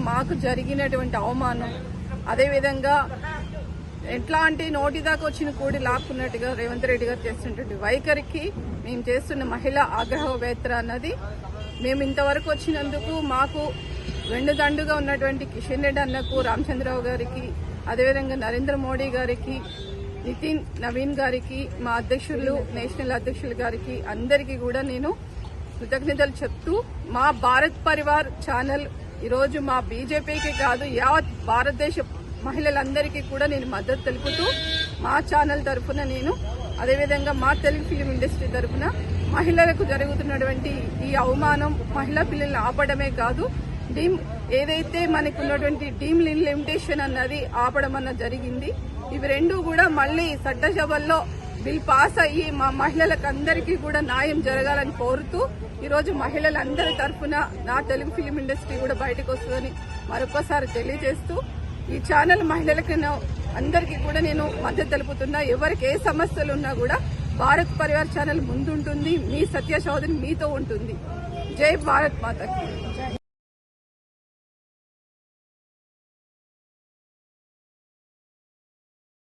మాకు జరిగినటువంటి అవమానం, అదేవిధంగా ఎట్లాంటి నోటి దాకా వచ్చిన కూడి లాక్కున్నట్టుగా రేవంత్ రెడ్డి గారు చేస్తున్నటువంటి వైఖరికి మేము చేస్తున్న మహిళా ఆగ్రహవేత్ర అన్నది మేము ఇంతవరకు వచ్చినందుకు మాకు వెండుదండుగా ఉన్నటువంటి కిషన్ రెడ్డి అన్నకు, రామచంద్రరావు గారికి, అదేవిధంగా నరేంద్ర మోడీ గారికి, నితిన్ నవీన్ గారికి, మా అధ్యక్షులు నేషనల్ అధ్యక్షులు గారికి అందరికీ కూడా నేను కృతజ్ఞతలు చెప్తూ మా భారత్ పరివార్ ఛానల్ ఈరోజు మా బీజేపీకి కాదు యావత్ భారతదేశ మహిళలందరికీ కూడా నేను మద్దతు తెలుపుతూ మా ఛానల్ తరఫున నేను అదేవిధంగా మా తెలుగు ఫిలిం ఇండస్ట్రీ తరఫున మహిళలకు జరుగుతున్నటువంటి ఈ అవమానం, మహిళా పిల్లల్ని ఆపడమే కాదు ఏదైతే మనకున్నటువంటి డీమ్ లిమిటేషన్ అన్నది ఆపడం అన్నది జరిగింది. ఇవి రెండు కూడా మళ్లీ చట్టసభల్లో బిల్ పాస్ అయ్యి మా మహిళలకు అందరికీ కూడా న్యాయం జరగాలని కోరుతూ ఈరోజు మహిళలందరి తరఫున నా తెలుగు ఫిలిం ఇండస్ట్రీ కూడా బయటకు వస్తుందని మరొకసారి తెలియజేస్తూ ఈ ఛానల్ మహిళలకు అందరికీ కూడా నేను మద్దతు తెలుపుతున్నా. ఎవరికి ఏ సమస్యలు ఉన్నా కూడా భారత్ పరివార్ ఛానల్ ముందుంటుంది. మీ సత్య చౌదరి మీతో ఉంటుంది. జై భారత్ మాతకి.